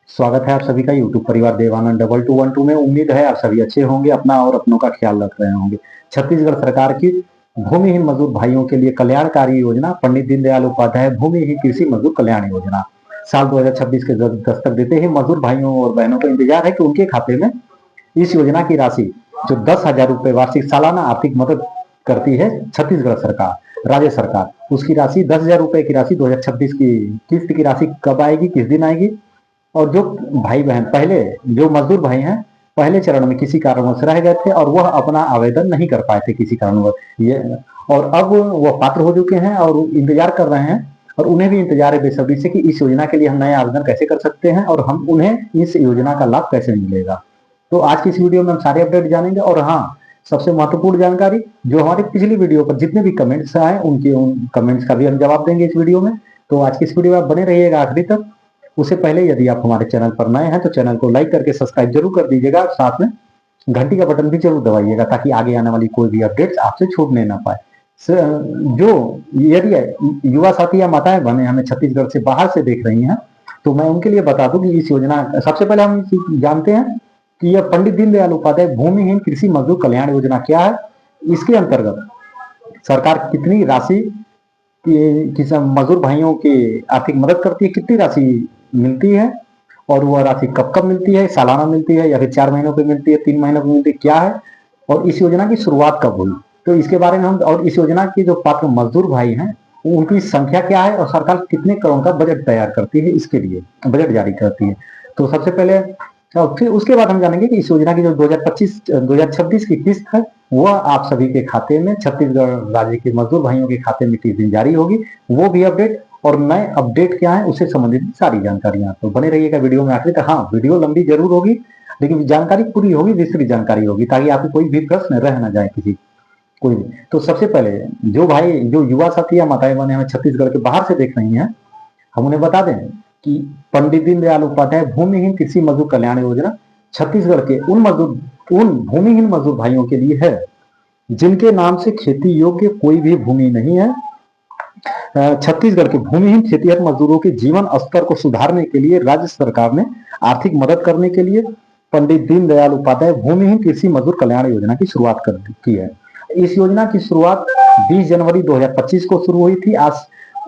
स्वागत है आप सभी का यूट्यूब परिवार देवानंद 2212 में। उम्मीद है आप सभी अच्छे होंगे, अपना और अपनों का ख्याल रख रहे होंगे। छत्तीसगढ़ सरकार की भूमिहीन मजदूर भाइयों के लिए कल्याणकारी योजना पंडित दीनदयाल उपाध्याय भूमिहीन कृषि मजदूर कल्याण योजना साल 2026 के दस्तक देते ही मजदूर भाइयों और बहनों को इंतजार है कि उनके खाते में इस योजना की राशि जो 10,000 रुपए वार्षिक सालाना आर्थिक मदद करती है छत्तीसगढ़ सरकार, राज्य सरकार, उसकी राशि 10,000 रुपए की राशि 2026 की किस्त की राशि कब आएगी, किस दिन आएगी। और जो भाई बहन पहले जो मजदूर भाई हैं पहले चरण में किसी कारणवश रह गए थे और वह अपना आवेदन नहीं कर पाए थे किसी कारणवश, ये और अब वह पात्र हो चुके हैं और इंतजार कर रहे हैं और उन्हें भी इंतजार है बेसब्री से कि इस योजना के लिए हम नए आवेदन कैसे कर सकते हैं और हम उन्हें इस योजना का लाभ कैसे मिलेगा। तो आज की इस वीडियो में हम सारे अपडेट जानेंगे। और हाँ, सबसे महत्वपूर्ण जानकारी, जो हमारी पिछली वीडियो पर जितने भी कमेंट्स आए उनके उन कमेंट्स का भी हम जवाब देंगे इस वीडियो में। तो आज की इस वीडियो में आप बने रहिएगा आखिरी तक। उससे पहले यदि आप हमारे चैनल पर नए हैं तो चैनल को लाइक करके सब्सक्राइब जरूर कर दीजिएगा और साथ में घंटी का बटन भी जरूर दबाइएगा ताकि आगे आने वाली कोई भी अपडेट्स आपसे छूटने ना पाए। जो यदि युवा साथी या माताएं बहनें हमें छत्तीसगढ़ से बाहर से देख रही हैं तो मैं उनके लिए बता दूं कि इस योजना, सबसे पहले हम जानते हैं कि यह पंडित दीनदयाल उपाध्याय भूमिहीन कृषि मजदूर कल्याण योजना क्या है। इसके अंतर्गत सरकार कितनी राशि किसान मजदूर भाइयों की आर्थिक मदद करती है, कितनी राशि मिलती है और वह राशि कब कब मिलती है, सालाना मिलती है या फिर 4 महीनों पे मिलती है, 3 महीनों पे मिलती है, क्या है, और इस योजना की शुरुआत कब हुई, तो इसके बारे में हम, और इस योजना के जो पात्र मजदूर भाई हैं उनकी संख्या क्या है और सरकार कितने करोड़ का बजट तैयार करती है, इसके लिए बजट जारी करती है। तो सबसे पहले और फिर उसके बाद हम जानेंगे कि इस योजना की जो 2026 की किस्त है वह आप सभी के खाते में, छत्तीसगढ़ राज्य के मजदूर भाइयों के खाते में किस दिन जारी होगी, वो भी अपडेट और नए अपडेट क्या है उससे संबंधित सारी जानकारियां। तो बने रहिएगा वीडियो में आखिर तक। हाँ, वीडियो लंबी जरूर होगी लेकिन जानकारी पूरी होगी, विस्तृत जानकारी होगी ताकि आपको कोई भी प्रश्न रह ना जाए किसी कोई भी। तो सबसे पहले जो भाई, जो युवा साथी या माताएं बहनें हमें छत्तीसगढ़ के बाहर से देख रही हैं, हम उन्हें बता दें कि पंडित दीनदयाल उपाध्याय भूमिहीन कृषि मजदूर कल्याण योजना छत्तीसगढ़ के उन भूमिहीन मजदूर भाइयों के लिए है जिनके नाम से खेती योग्य कोई भी भूमि नहीं है। छत्तीसगढ़ के भूमिहीन खेतीहर मजदूरों के जीवन स्तर को सुधारने के लिए राज्य सरकार ने आर्थिक मदद करने के लिए पंडित दीनदयाल उपाध्याय भूमिहीन कृषि मजदूर कल्याण योजना की शुरुआत की है। इस योजना की शुरुआत 20 जनवरी 2025 को शुरू हुई थी। आज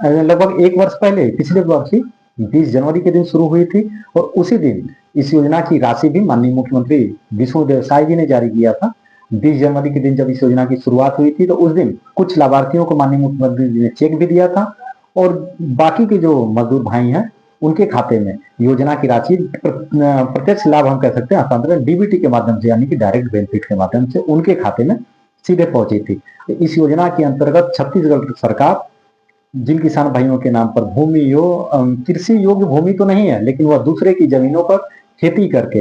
लगभग 1 वर्ष पहले, पिछले वर्ष ही 20 जनवरी के दिन शुरू हुई थी और उसी दिन इस योजना की राशि भी माननीय मुख्यमंत्री विष्णुदेव साय जी ने जारी किया था। 20 जनवरी के दिन जब इस योजना की शुरुआत हुई थी तो उस दिन कुछ लाभार्थियों को माननीय मुख्यमंत्री जी ने चेक भी दिया था और बाकी के जो मजदूर भाई हैं उनके खाते में योजना की राशि प्रत्यक्ष लाभ हम कह सकते हैं हस्तांतरण डीबीटी के माध्यम से, यानी कि डायरेक्ट बेनिफिट के माध्यम से उनके खाते में सीधे पहुंची थी। इस योजना के अंतर्गत छत्तीसगढ़ सरकार जिन किसान भाइयों के नाम पर भूमि कृषि योग्य भूमि तो नहीं है लेकिन वह दूसरे की जमीनों पर खेती करके,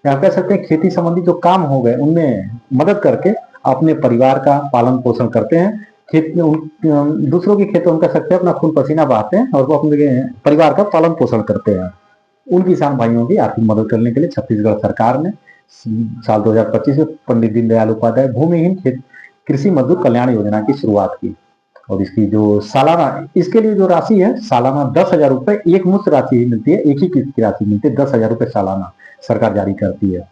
या कह सकते हैं खेती संबंधी जो काम हो गए उनमें मदद करके अपने परिवार का पालन पोषण करते हैं। खेत दूसरों के खेतों में कह सकते हैं अपना खून पसीना बहाते हैं और वो अपने परिवार का पालन पोषण करते हैं। उन किसान भाइयों की आर्थिक मदद करने के लिए छत्तीसगढ़ सरकार ने साल 2025 में पंडित दीनदयाल उपाध्याय भूमिहीन कृषि मजदूर कल्याण योजना की शुरुआत की और इसकी जो सालाना, इसके लिए जो राशि है सालाना 10,000 रुपए एक मुश्त राशि ही मिलती है, एक ही किस्त की राशि मिलती है, 10,000 रुपए सालाना सरकार जारी करती है।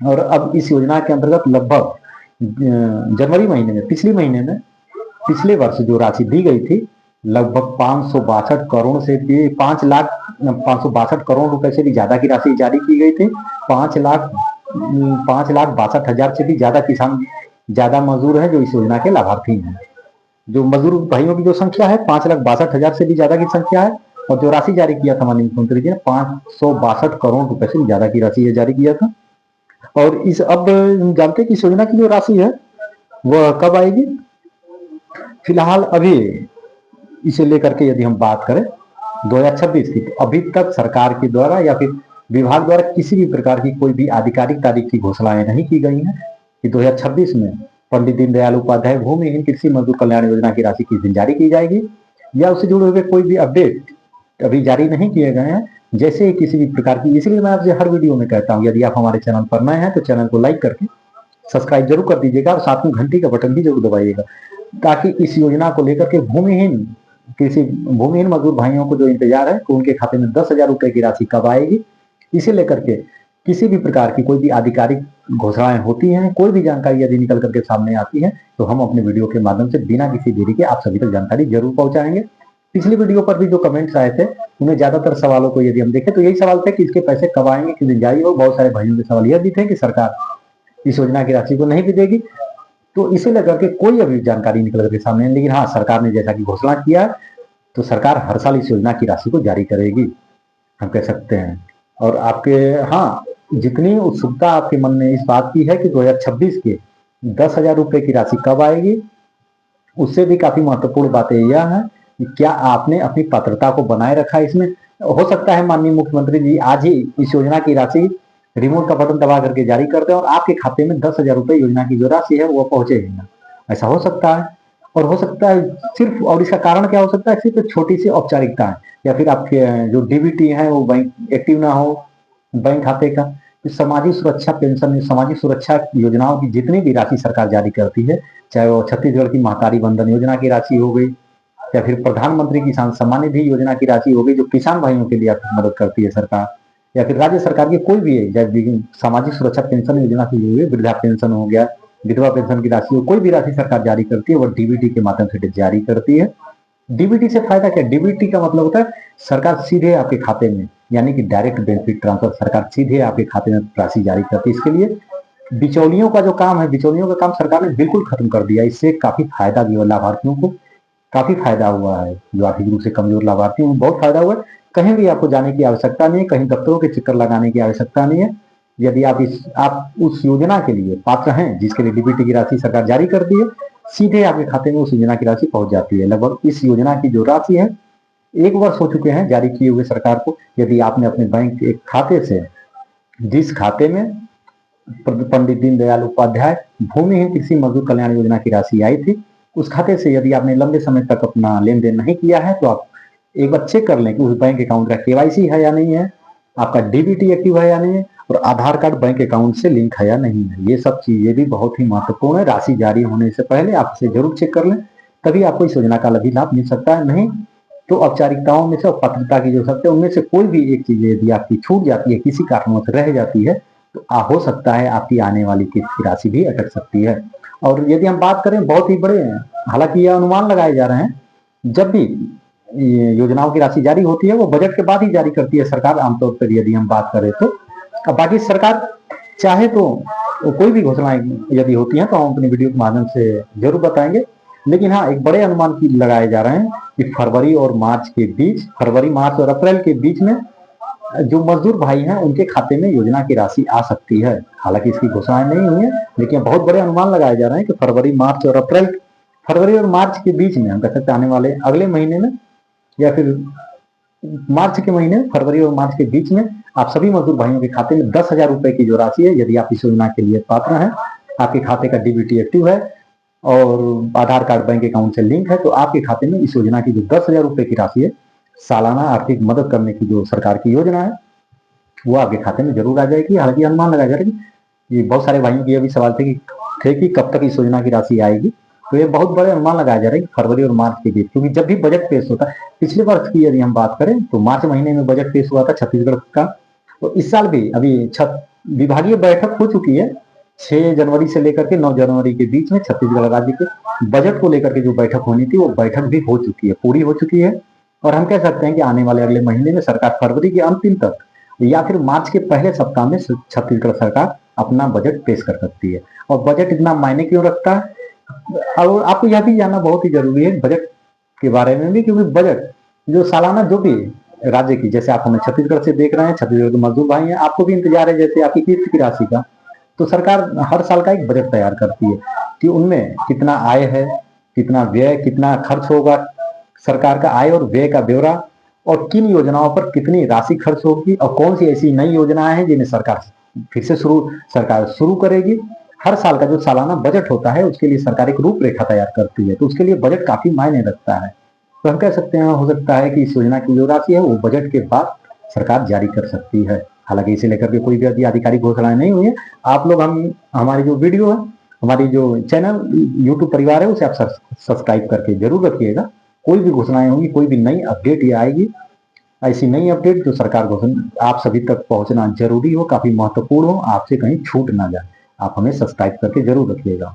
और अब इस योजना के अंतर्गत लगभग जनवरी महीने में, पिछले वर्ष जो राशि दी गई थी लगभग 562 करोड़ से भी 5,62 करोड़ रुपए से भी ज्यादा की राशि जारी की गई थी। 5,62,000 से भी ज्यादा किसान, ज्यादा मजदूर है जो इस योजना के लाभार्थी हैं। जो मजदूर भाइयों की जो संख्या है 5,62,000 से भी ज्यादा की संख्या है और जो राशि जारी किया था माननीय मुख्यमंत्री जी ने 562 करोड़ रुपए से भी ज्यादा की राशि जारी किया था। और इस अब जानते हैं कि इस योजना की जो राशि है वह कब आएगी। फिलहाल अभी इसे लेकर के यदि हम बात करें 2026 की, तो अभी तक सरकार के द्वारा या फिर विभाग द्वारा किसी भी प्रकार की कोई भी आधिकारिक तारीख की घोषणाएं नहीं की गई है कि 2026 में पंडित दीनदयाल उपाध्याय भूमिहीन कृषि मजदूर कल्याण योजना की राशि किस दिन जारी की जाएगी या उससे जुड़े हुए कोई भी अपडेट अभी जारी नहीं किए गए हैं। जैसे ही किसी भी प्रकार की, इसलिए मैं आपसे हर वीडियो में कहता हूं यदि आप हमारे चैनल पर नए हैं तो चैनल को लाइक करके सब्सक्राइब जरूर कर दीजिएगा और साथ में घंटी का बटन भी जरूर दबाइएगा ताकि इस योजना को लेकर के भूमिहीन मजदूर भाइयों को जो इंतजार है तो उनके खाते में 10,000 रुपए की राशि कब आएगी इसे लेकर के किसी भी प्रकार की कोई भी आधिकारिक घोषणाएं होती हैं, कोई भी जानकारी यदि निकल करके सामने आती है तो हम अपने वीडियो के माध्यम से बिना किसी देरी के आप सभी तक जानकारी जरूर पहुंचाएंगे। पिछली वीडियो पर भी जो कमेंट्स आए थे उन्हें ज्यादातर सवालों को यदि हम देखें तो यही सवाल थे कि इसके पैसे कब आएंगे, किस दिन जारी हो। बहुत सारे भाइयों के सवाल यह भी थे कि सरकार इस योजना की राशि को नहीं भी देगी, तो इसे लेकर के कोई अभी जानकारी निकल करके सामने नहीं। लेकिन हाँ, सरकार ने जैसा कि घोषणा किया तो सरकार हर साल इस योजना की राशि को जारी करेगी, हम कह सकते हैं। और आपके हाँ, जितनी उत्सुकता आपके मन में इस बात की है कि 2026 के 10,000 रुपए की राशि कब आएगी, उससे भी काफी महत्वपूर्ण बात यह है कि क्या आपने अपनी पात्रता को बनाए रखा। इसमें हो सकता है माननीय मुख्यमंत्री जी आज ही इस योजना की राशि रिमोट का बटन दबा करके जारी कर दें और आपके खाते में 10,000 रुपए योजना की जो राशि है वो पहुंचे ही ना। ऐसा हो सकता है। और हो सकता है सिर्फ, और इसका कारण क्या हो सकता है, सिर्फ छोटी सी औपचारिकता है या फिर आपके जो डीबीटी है वो बैंक एक्टिव ना हो बैंक खाते का। सामाजिक सुरक्षा पेंशन, सामाजिक सुरक्षा योजनाओं की जितनी भी राशि सरकार जारी करती है, चाहे वो छत्तीसगढ़ की महतारी बंधन योजना की राशि हो गई या फिर प्रधानमंत्री किसान सम्मान निधि योजना की राशि हो गई जो किसान भाइयों के लिए आर्थिक मदद करती है सरकार, या फिर राज्य सरकार की कोई भी है, जैसे सामाजिक सुरक्षा पेंशन योजना की हो गई, वृद्धा पेंशन हो गया, विधवा पेंशन की राशि हो, कोई भी राशि सरकार जारी करती है वो डीबीटी के माध्यम से जारी करती है। डीबीटी से फायदा क्या? डीबीटी का मतलब होता है सरकार सीधे आपके खाते में, यानी कि डायरेक्ट बेनिफिट ट्रांसफर, सरकार सीधे आपके खाते में राशि जारी करती है। इसके लिए बिचौलियों का जो काम है, बिचौलियों का काम सरकार ने बिल्कुल खत्म कर दिया। इससे काफी फायदा भी हुआ, लाभार्थियों को काफी फायदा हुआ है। जो आर्थिक रूप से कमजोर लाभार्थी हैं बहुत फायदा हुआ है। कहीं भी आपको जाने की आवश्यकता नहीं है, कहीं दफ्तरों के चक्कर लगाने की आवश्यकता नहीं है। यदि आप उस योजना के लिए पात्र हैं जिसके लिए डीबीटी की राशि सरकार जारी करती है, सीधे आपके खाते में उस योजना की राशि पहुंच जाती है। लगभग इस योजना की जो राशि है 1 वर्ष हो चुके हैं जारी किए हुए सरकार को। यदि आपने अपने बैंक एक खाते से, जिस खाते में पंडित दीनदयाल उपाध्याय भूमिहीन कृषि मजदूर कल्याण योजना की राशि आई थी, उस खाते से यदि आपने लंबे समय तक अपना लेन देन नहीं किया है तो आप एक बार चेक कर लें कि उस बैंक अकाउंट का केवाईसी है या नहीं है, आपका डीबीटी एक्टिव है या नहीं है, और आधार कार्ड बैंक अकाउंट से लिंक है या नहीं है। ये सब चीजें भी बहुत ही महत्वपूर्ण है। राशि जारी होने से पहले आप इसे जरूर चेक कर लें, तभी आपको इस योजना का भी लाभ मिल सकता है। नहीं तो औपचारिकताओं में से और पात्रता की जो शर्त है उनमें से कोई भी एक चीज यदि आपकी छूट जाती है, किसी कारणवश रह जाती है, तो हो सकता है आपकी आने वाली किस्त की राशि भी अटक सकती है। और यदि हम बात करें बहुत ही बड़े, हालांकि यह अनुमान लगाए जा रहे हैं, जब भी योजनाओं की राशि जारी होती है वो बजट के बाद ही जारी करती है सरकार आमतौर पर, यदि हम बात करें तो। अब बाकी सरकार चाहे तो कोई भी घोषणाएं यदि होती हैं तो हम अपनी वीडियो के माध्यम से जरूर बताएंगे। लेकिन हाँ, एक बड़े अनुमान की लगाए जा रहे हैं कि फरवरी मार्च और अप्रैल के बीच में जो मजदूर भाई हैं उनके खाते में योजना की राशि आ सकती है। हालांकि इसकी घोषणाएं नहीं हुई है, लेकिन बहुत बड़े अनुमान लगाए जा रहे हैं कि फरवरी और मार्च के बीच में, हम कह सकते आने वाले अगले महीने में या फिर मार्च के महीने, फरवरी और मार्च के बीच में आप सभी मजदूर भाइयों के खाते में 10,000 रुपए की जो राशि है, यदि आप इस योजना के लिए पात्र हैं, आपके खाते का डीबीटी एक्टिव है और आधार कार्ड बैंक अकाउंट से लिंक है, तो आपके खाते में इस योजना की जो 10,000 रुपए की राशि है, सालाना आर्थिक मदद करने की जो सरकार की योजना है, वो आपके खाते में जरूर आ जाएगी। हालांकि अनुमान लगाया जा रहा है कि ये बहुत सारे भाइयों के ये भी सवाल थे कि कब तक इस योजना की राशि आएगी, तो ये बहुत बड़े अनुमान लगाया जा रहा है कि फरवरी और मार्च के बीच, क्योंकि जब भी बजट पेश होता है, पिछले वर्ष की यदि हम बात करें तो मार्च महीने में बजट पेश हुआ था छत्तीसगढ़ का, तो इस साल भी अभी विभागीय बैठक हो चुकी है 6 जनवरी से लेकर के 9 जनवरी के बीच में। छत्तीसगढ़ राज्य के बजट को लेकर के जो बैठक होनी थी वो बैठक भी हो चुकी है, पूरी हो चुकी है। और हम कह सकते हैं कि आने वाले अगले महीने में सरकार फरवरी के अंतिम तक या फिर मार्च के पहले सप्ताह में छत्तीसगढ़ सरकार अपना बजट पेश कर सकती है। और बजट इतना मायने क्यों रखता है, और आपको यह भी जानना बहुत ही जरूरी है बजट के बारे में भी, क्योंकि बजट जो सालाना जो भी राज्य की, जैसे आप हमें छत्तीसगढ़ से देख रहे हैं, छत्तीसगढ़ के मजदूर भाई हैं, आपको भी इंतजार है जैसे आपकी किस्त की राशि का, तो सरकार हर साल का एक बजट तैयार करती है कि उनमें कितना आय है, कितना व्यय, कितना खर्च होगा, सरकार का आय और व्यय का ब्यौरा, और किन योजनाओं पर कितनी राशि खर्च होगी, और कौन सी ऐसी नई योजनाएं हैं जिन्हें सरकार फिर से शुरू करेगी। हर साल का जो सालाना बजट होता है उसके लिए सरकार एक रूपरेखा तैयार करती है, तो उसके लिए बजट काफी मायने रखता है। तो हम कह सकते हैं हो सकता है कि इस योजना की जो राशि है वो बजट के बाद सरकार जारी कर सकती है। हालांकि इसे लेकर के कोई भी आधिकारिक घोषणाएं नहीं हुई है। आप लोग हमारी जो वीडियो है, हमारी जो चैनल यूट्यूब परिवार है, उसे आप सब्सक्राइब करके जरूर रखिएगा। कोई भी घोषणाएं होंगी, कोई भी नई अपडेट ये आएगी ऐसी नई अपडेट जो सरकार घोषणा आप सभी तक पहुंचना जरूरी हो, काफी महत्वपूर्ण हो, आपसे कहीं छूट ना जाए, आप हमें सब्सक्राइब करके जरूर रखिएगा।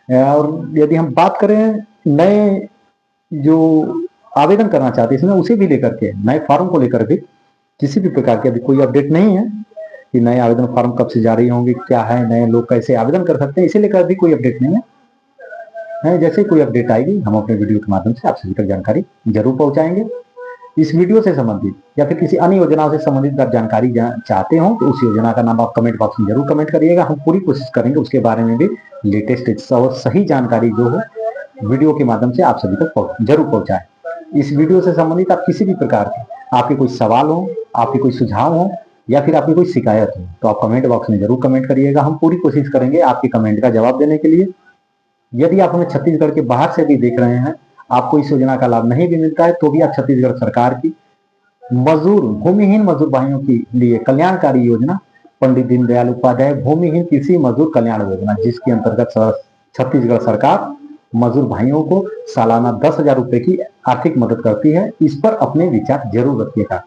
और यदि हम बात करें नए जो आवेदन करना चाहते हैं इसमें, उसे भी लेकर के नए फॉर्म को लेकर भी किसी भी प्रकार की अभी कोई अपडेट नहीं है कि नए आवेदन फॉर्म कब से जारी होंगे, क्या है, नए लोग कैसे आवेदन कर सकते हैं, इसे लेकर भी कोई अपडेट नहीं है। जैसे कोई अपडेट आएगी हम अपने वीडियो के माध्यम से आप सभी तक जानकारी जरूर पहुंचाएंगे। इस वीडियो से संबंधित या फिर किसी अन्य योजनाओं से संबंधित अगर जानकारी चाहते हो तो उस योजना का नाम आप कमेंट बॉक्स में जरूर कमेंट करिएगा। हम पूरी कोशिश करेंगे उसके बारे में भी लेटेस्ट और सही जानकारी जो हो वीडियो के माध्यम से आप सभी तक जरूर पहुंचाएं। इस वीडियो से संबंधित आप किसी भी प्रकार के आपके कोई सवाल हो, आपके कोई सुझाव हो या फिर आपकी कोई शिकायत हो तो आप कमेंट बॉक्स में जरूर कमेंट करिएगा। हम पूरी कोशिश करेंगे आपके कमेंट का जवाब देने के लिए। यदि आप हमें छत्तीसगढ़ के बाहर से भी देख रहे हैं, आपको इस योजना का लाभ नहीं भी मिलता है तो भी आप छत्तीसगढ़ सरकार की भूमिहीन मजदूर भाइयों के लिए कल्याणकारी योजना पंडित दीनदयाल उपाध्याय भूमिहीन कृषि मजदूर कल्याण योजना, जिसके अंतर्गत छत्तीसगढ़ सरकार मजदूर भाइयों को सालाना 10,000 रुपए की आर्थिक मदद करती है। इस पर अपने विचार जरूर रखिएगा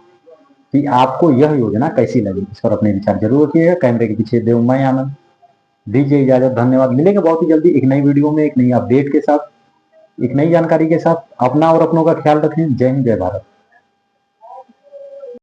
कि आपको यह योजना कैसी लगी, इस पर अपने विचार जरूर रखिएगा। कैमरे के पीछे देवमय आनंद, दीजिए इजाजत, धन्यवाद। मिलेंगे बहुत ही जल्दी एक नई वीडियो में, एक नई अपडेट के साथ, एक नई जानकारी के साथ। अपना और अपनों का ख्याल रखें। जय हिंद, जय भारत।